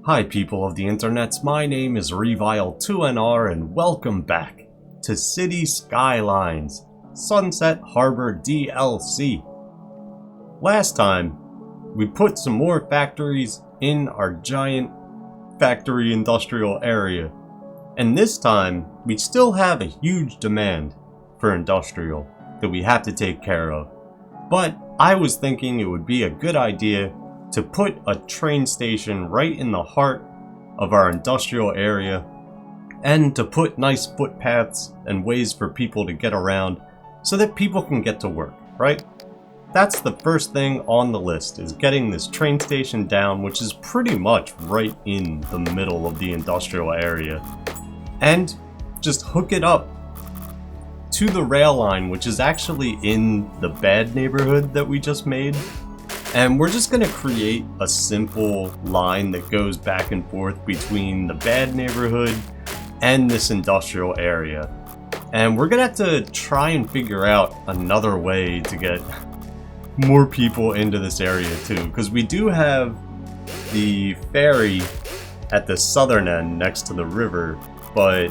Hi people of the internets, my name is Revile2NR and welcome back to City Skylines Sunset Harbor DLC. Last time, we put some more factories in our giant factory industrial area. And this time, we still have a huge demand for industrial that we have to take care of. But I was thinking it would be a good idea to put a train station right in the heart of our industrial area and to put nice footpaths and ways for people to get around so that people can get to work, right? That's the first thing on the list, is getting this train station down, which is pretty much right in the middle of the industrial area. And just hook it up to the rail line, which is actually in the bad neighborhood that we just made. And we're just going to create a simple line that goes back and forth between the bad neighborhood and this industrial area. And we're going to have to try and figure out another way to get more people into this area too, because we do have the ferry at the southern end next to the river, but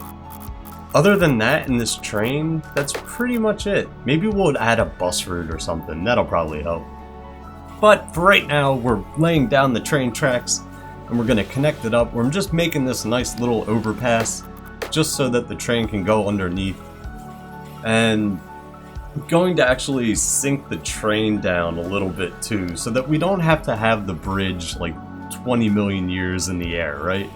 other than that in this train, that's pretty much it. Maybe we'll add a bus route or something, that'll probably help. But for right now, we're laying down the train tracks and we're going to connect it up. We're just making this nice little overpass just so that the train can go underneath. And I'm going to actually sink the train down a little bit too, so that we don't have to have the bridge like 20 million years in the air, right?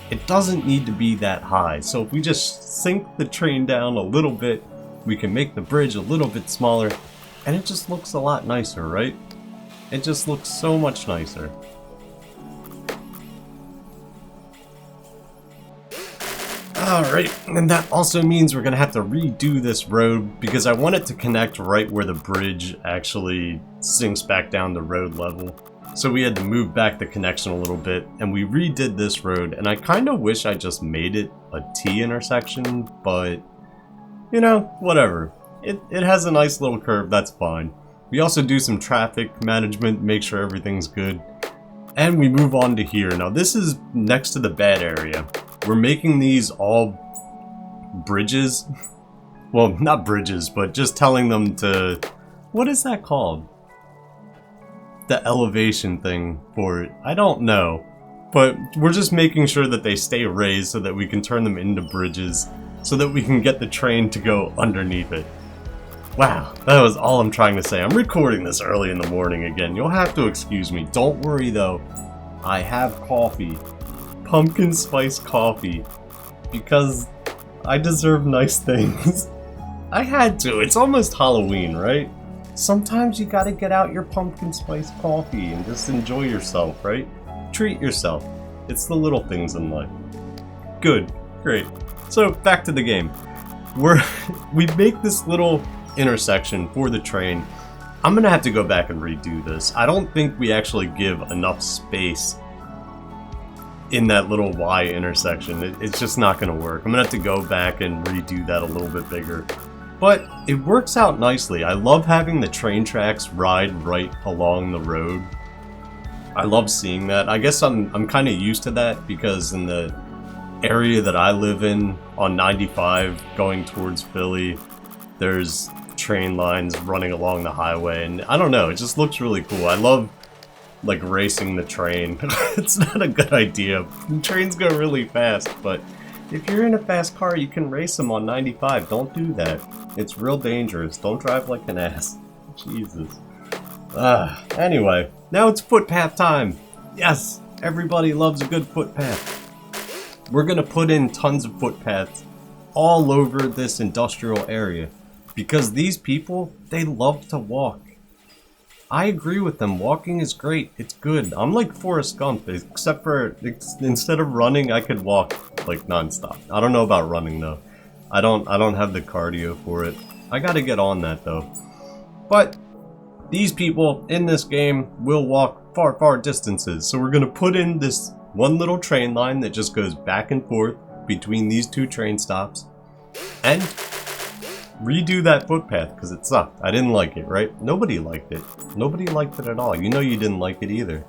It doesn't need to be that high. So if we just sink the train down a little bit, we can make the bridge a little bit smaller and it just looks a lot nicer, right? It just looks so much nicer. Alright, and that also means we're gonna have to redo this road because I want it to connect right where the bridge actually sinks back down to road level. So we had to move back the connection a little bit and we redid this road, and I kind of wish I just made it a T intersection, but you know, whatever. It has a nice little curve, that's fine. We also do some traffic management, make sure everything's good. And we move on to here. Now this is next to the bad area. We're making these all bridges. Well, not bridges, but just telling them to... What is that called? The elevation thing for it. I don't know. But we're just making sure that they stay raised so that we can turn them into bridges, so that we can get the train to go underneath it. Wow, that was all I'm trying to say. I'm recording this early in the morning again. You'll have to excuse me. Don't worry though. I have coffee. Pumpkin spice coffee. Because I deserve nice things. I had to. It's almost Halloween, right? Sometimes you gotta get out your pumpkin spice coffee and just enjoy yourself, right? Treat yourself. It's the little things in life. Good. Great. So, back to the game. We make this little intersection for the train. I'm gonna have to go back and redo this. I don't think we actually give enough space in that little Y intersection. It's just not gonna work. I'm gonna have to go back and redo that a little bit bigger. But it works out nicely. I love having the train tracks ride right along the road. I love seeing that. I guess I'm kind of used to that because in the area that I live in on 95 going towards Philly, there's train lines running along the highway, and I don't know, it just looks really cool. I love like racing the train. It's not a good idea. Trains go really fast, but if you're in a fast car, you can race them on 95. Don't do that. It's real dangerous. Don't drive like an ass. Jesus. Anyway, now it's footpath time. Yes, everybody loves a good footpath. We're gonna put in tons of footpaths all over this industrial area. Because these people, they love to walk. I agree with them. Walking is great. It's good. I'm like Forrest Gump, except for instead of running, I could walk like nonstop. I don't know about running though. I don't have the cardio for it. I gotta get on that though. But these people in this game will walk far, far distances. So we're gonna put in this one little train line that just goes back and forth between these two train stops. And redo that footpath because it sucked. I didn't like it, right? Nobody liked it. Nobody liked it at all. You know you didn't like it either.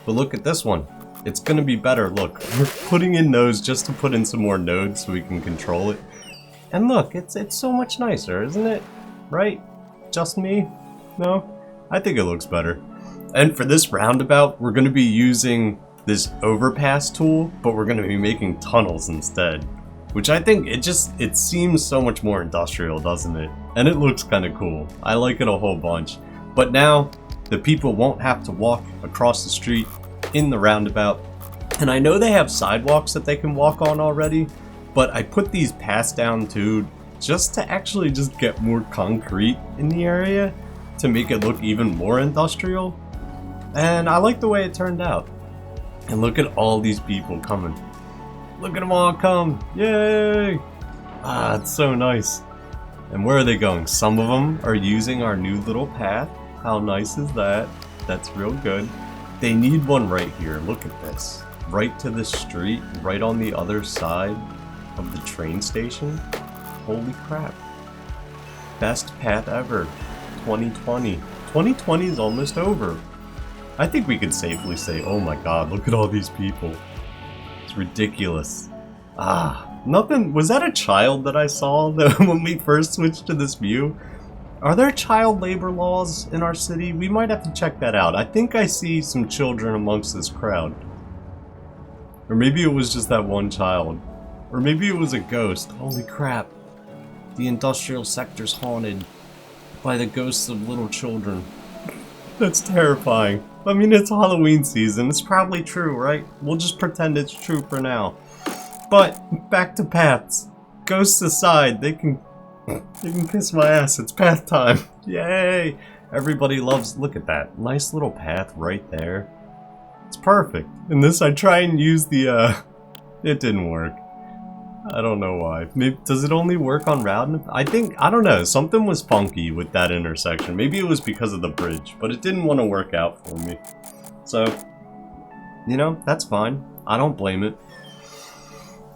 But look at this one. It's gonna be better. Look, we're putting in those just to put in some more nodes so we can control it. And look, it's so much nicer, isn't it? Right? Just me? No? I think it looks better. And for this roundabout, we're gonna be using this overpass tool, but we're gonna be making tunnels instead. Which I think it seems so much more industrial, doesn't it? And it looks kind of cool. I like it a whole bunch. But now, the people won't have to walk across the street in the roundabout. And I know they have sidewalks that they can walk on already, but I put these paths down too, just to actually just get more concrete in the area, to make it look even more industrial. And I like the way it turned out. And look at all these people coming. Look at them all come! Yay! Ah, it's so nice. And where are they going? Some of them are using our new little path. How nice is that? That's real good. They need one right here. Look at this. Right to the street, right on the other side of the train station. Holy crap. Best path ever. 2020. 2020 is almost over. I think we could safely say, oh my god, look at all these people. It's ridiculous. Ah, nothing. Was that a child that I saw when we first switched to this view? Are there child labor laws in our city? We might have to check that out. I think I see some children amongst this crowd. Or maybe it was just that one child. Or maybe it was a ghost. Holy crap. The industrial sector's haunted by the ghosts of little children. That's terrifying. I mean, it's Halloween season. It's probably true, right? We'll just pretend it's true for now. But, back to paths. Ghosts aside, they can kiss my ass. It's path time. Yay! Everybody loves... Look at that. Nice little path right there. It's perfect. In this, I try and use the, It didn't work. I don't know why. Maybe, does it only work on round? I don't know. Something was funky with that intersection. Maybe it was because of the bridge, but it didn't want to work out for me. So, you know, that's fine. I don't blame it.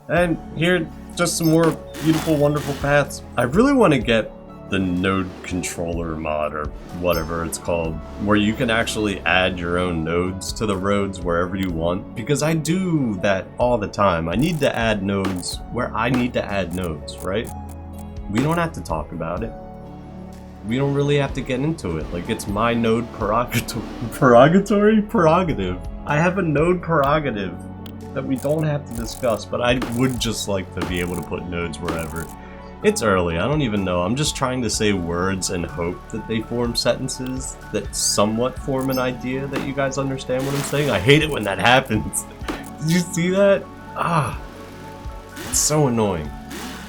And here, just some more beautiful, wonderful paths. I really want to get the node controller mod, or whatever it's called, where you can actually add your own nodes to the roads wherever you want, because I do that all the time. I need to add nodes where I need to add nodes, right? We don't have to talk about it. We don't really have to get into it. Like, it's my node prerogative. I have a node prerogative that we don't have to discuss, but I would just like to be able to put nodes wherever. It's early, I don't even know. I'm just trying to say words and hope that they form sentences that somewhat form an idea that you guys understand what I'm saying. I hate it when that happens. Did you see that? Ah, it's so annoying.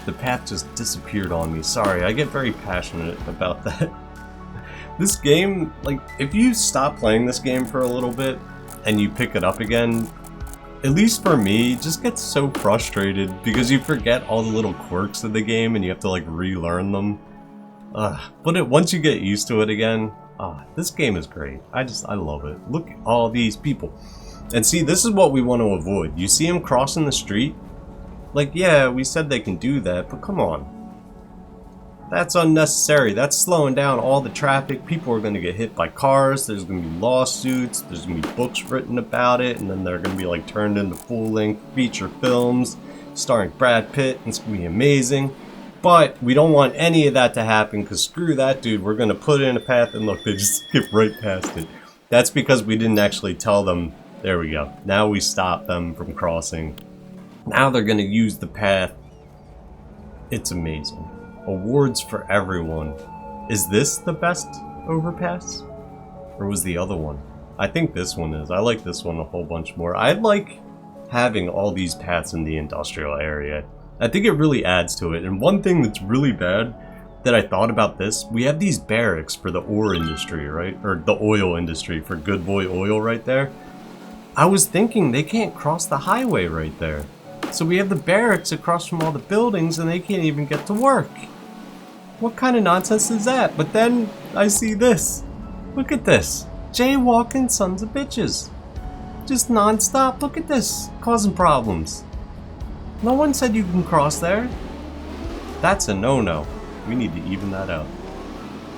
The path just disappeared on me. Sorry, I get very passionate about that. This game, like, if you stop playing this game for a little bit and you pick it up again, at least for me, just gets so frustrated because you forget all the little quirks of the game and you have to like relearn them. But once you get used to it again, this game is great. I love it. Look at all these people. And see, this is what we want to avoid. You see them crossing the street? Like, yeah, we said they can do that, but come on. That's unnecessary. That's slowing down all the traffic. People are going to get hit by cars. There's going to be lawsuits. There's going to be books written about it. And then they're going to be like turned into full-length feature films starring Brad Pitt. And it's going to be amazing. But we don't want any of that to happen because screw that dude. We're going to put it in a path and look, they just skip right past it. That's because we didn't actually tell them. There we go. Now we stop them from crossing. Now they're going to use the path. It's amazing. Awards for everyone. Is this the best overpass? Or was the other one? I think this one is. I like this one a whole bunch more. I like having all these paths in the industrial area. I think it really adds to it. And one thing that's really bad that I thought about this, we have these barracks for the ore industry, right? Or the oil industry for Good Boy Oil right there. I was thinking they can't cross the highway right there. So we have the barracks across from all the buildings and they can't even get to work. What kind of nonsense is that? But then I see this. Look at this. Jaywalking sons of bitches. Just non-stop. Look at this. Causing problems. No one said you can cross there. That's a no-no. We need to even that out.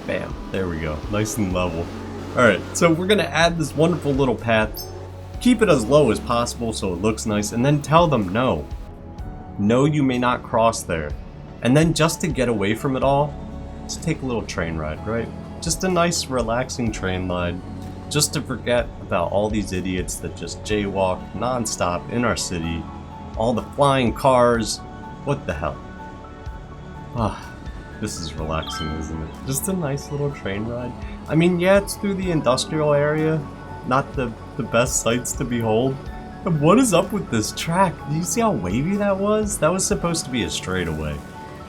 Bam. There we go. Nice and level. Alright, so we're going to add this wonderful little path. Keep it as low as possible so it looks nice, and then tell them no. No, you may not cross there. And then just to get away from it all, just take a little train ride, right? Just a nice relaxing train ride, just to forget about all these idiots that just jaywalk non-stop in our city, all the flying cars. What the hell? Ah, this is relaxing, isn't it? Just a nice little train ride. I mean, yeah, it's through the industrial area, not the best sights to behold. But what is up with this track? Do you see how wavy that was? That was supposed to be a straightaway.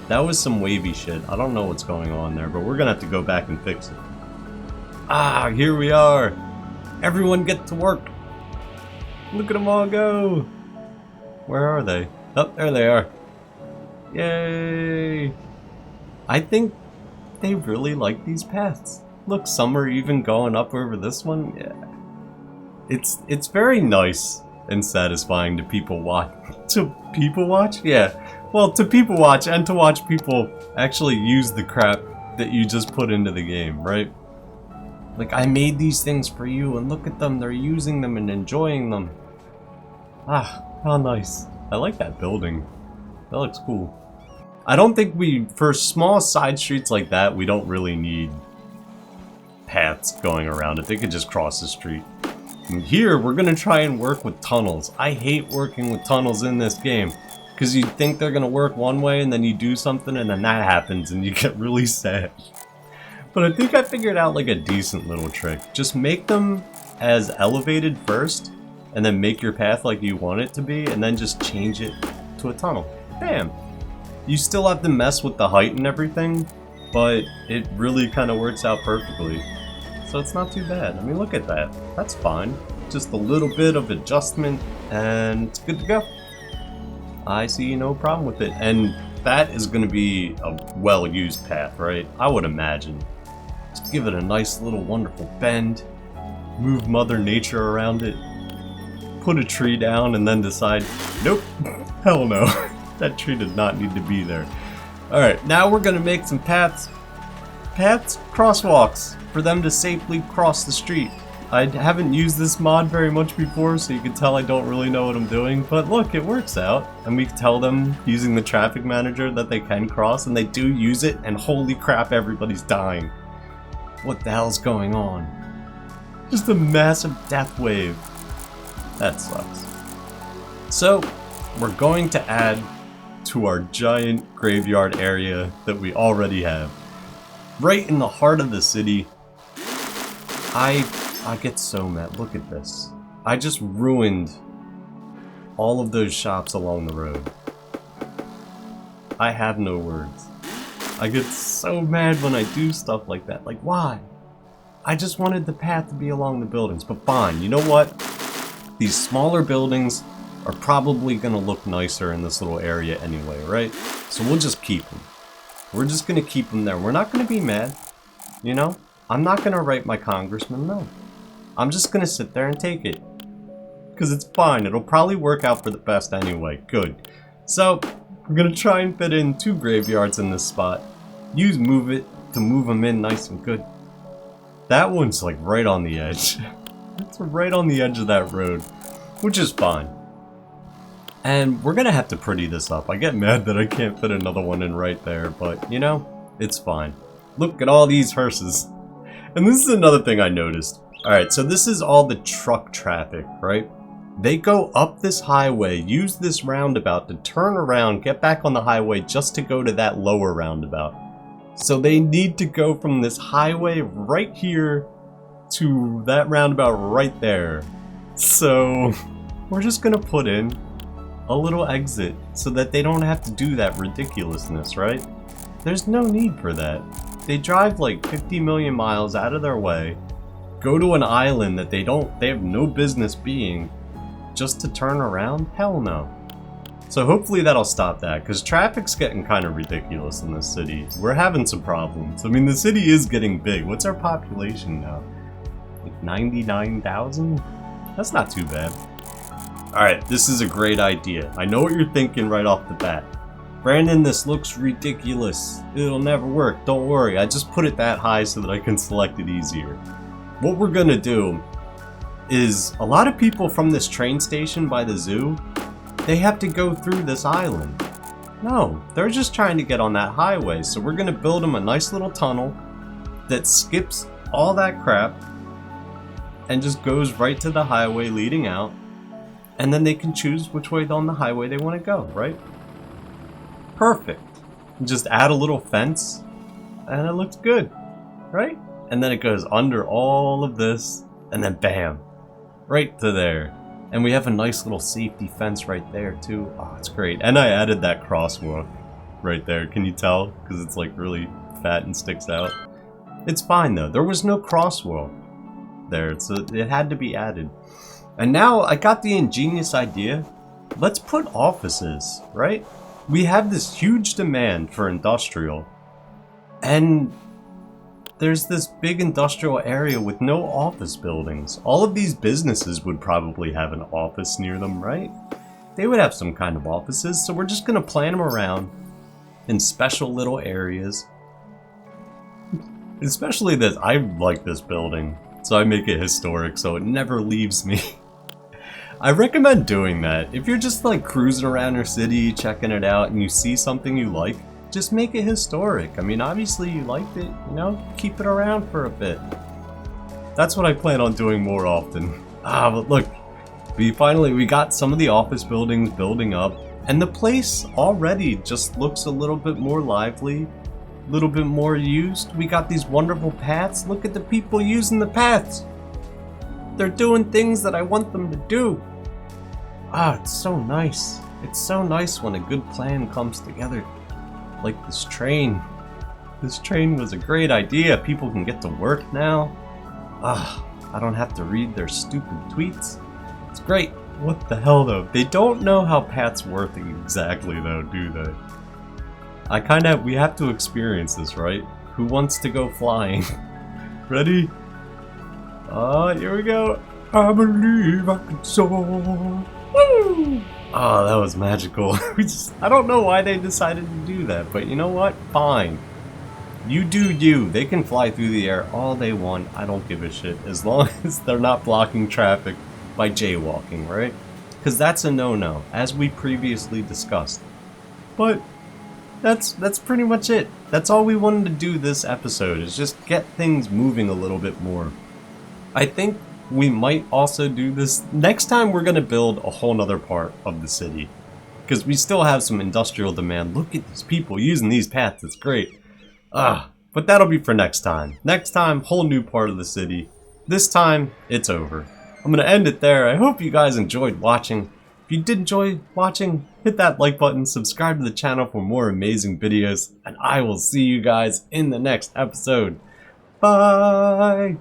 That was some wavy shit. I don't know what's going on there, but we're gonna have to go back and fix it. Ah, here we are. Everyone get to work. Look at them all go. Where are they? Oh, there they are. Yay. I think they really like these paths. Look, some are even going up over this one. Yeah. It's very nice and satisfying to people watch. To people watch? Yeah. Well, to people watch and to watch people actually use the crap that you just put into the game, right? Like, I made these things for you and look at them, they're using them and enjoying them. Ah, how nice. I like that building. That looks cool. I don't think for small side streets like that, we don't really need paths going around it. They could just cross the street. And here, we're gonna try and work with tunnels. I hate working with tunnels in this game. Because you think they're gonna work one way and then you do something and then that happens and you get really sad. But I think I figured out like a decent little trick. Just make them as elevated first and then make your path like you want it to be and then just change it to a tunnel. Bam! You still have to mess with the height and everything, but it really kind of works out perfectly. So it's not too bad. I mean, look at that. That's fine. Just a little bit of adjustment and it's good to go. I see no problem with it, and that is going to be a well-used path, right? I would imagine. Just give it a nice little wonderful bend, move Mother Nature around it, put a tree down, and then decide, nope, hell no, that tree did not need to be there. Alright, now we're going to make some paths, crosswalks, for them to safely cross the street. I haven't used this mod very much before, so you can tell I don't really know what I'm doing, but look, it works out. And we tell them, using the traffic manager, that they can cross, and they do use it, and holy crap, everybody's dying. What the hell's going on? Just a massive death wave. That sucks. So, we're going to add to our giant graveyard area that we already have. Right in the heart of the city. I get so mad. Look at this. I just ruined all of those shops along the road. I have no words. I get so mad when I do stuff like that. Like, why? I just wanted the path to be along the buildings, but fine. You know what? These smaller buildings are probably going to look nicer in this little area anyway, right? So we'll just keep them. We're just going to keep them there. We're not going to be mad, you know? I'm not going to write my congressman, no. I'm just going to sit there and take it. Because it's fine. It'll probably work out for the best anyway. Good. So, we're going to try and fit in 2 graveyards in this spot. Use Move It to move them in nice and good. That one's like right on the edge. It's right on the edge of that road. Which is fine. And we're going to have to pretty this up. I get mad that I can't fit another one in right there. But, you know, it's fine. Look at all these hearses. And this is another thing I noticed. Alright, so this is all the truck traffic, right? They go up this highway, use this roundabout to turn around, get back on the highway just to go to that lower roundabout. So they need to go from this highway right here to that roundabout right there. So we're just gonna put in a little exit so that they don't have to do that ridiculousness, right? There's no need for that. They drive like 50 million miles out of their way, go to an island that they have no business being, just to turn around? Hell no. So hopefully that'll stop that, because traffic's getting kind of ridiculous in this city. We're having some problems. I mean, the city is getting big. What's our population now? Like 99,000? That's not too bad. Alright, this is a great idea. I know what you're thinking right off the bat. Brandon, this looks ridiculous. It'll never work. Don't worry. I just put it that high so that I can select it easier. What we're gonna do is a lot of people from this train station by the zoo, they have to go through this island. No, they're just trying to get on that highway, so we're gonna build them a nice little tunnel that skips all that crap and just goes right to the highway leading out, and then they can choose which way on the highway they want to go, right? Perfect. Just add a little fence and it looks good, right? And then it goes under all of this and then bam, right to there. And we have a nice little safety fence right there too. Oh, it's great. And I added that crosswalk right there. Can you tell? Because it's like really fat and sticks out. It's fine though. There was no crosswalk there, so it had to be added. And now I got the ingenious idea. Let's put offices, right? We have this huge demand for industrial. And there's this big industrial area with no office buildings. All of these businesses would probably have an office near them, right? They would have some kind of offices, so we're just gonna plan them around in special little areas. Especially this, I like this building, so I make it historic so it never leaves me. I recommend doing that. If you're just like cruising around your city, checking it out, and you see something you like, just make it historic. I mean, obviously you liked it, you know, keep it around for a bit. That's what I plan on doing more often. But look, we got some of the office buildings building up, and the place already just looks a little bit more lively, a little bit more used. We got these wonderful paths. Look at the people using the paths. They're doing things that I want them to do. It's so nice. It's so nice when a good plan comes together. Like this train. This train was a great idea. People can get to work now. I don't have to read their stupid tweets. It's great. What the hell though? They don't know how paths work exactly though, do they? We have to experience this, right? Who wants to go flying? Ready? Here we go. I believe I can soar. Woo! Oh, that was magical. I don't know why they decided to do that, but you know what? Fine. You do you. They can fly through the air all they want. I don't give a shit. As long as they're not blocking traffic by jaywalking, right? Because that's a no-no, as we previously discussed. But that's pretty much it. That's all we wanted to do this episode, is just get things moving a little bit more. I think we might also do this next time. We're gonna build a whole nother part of the city because we still have some industrial demand. Look at these people using these paths. It's great. But that'll be for next time. Next time, whole new part of the city. This time, it's over. I'm gonna end it there. I hope you guys enjoyed watching. If you did enjoy watching, hit that like button, subscribe to the channel for more amazing videos, and I will see you guys in the next episode. Bye!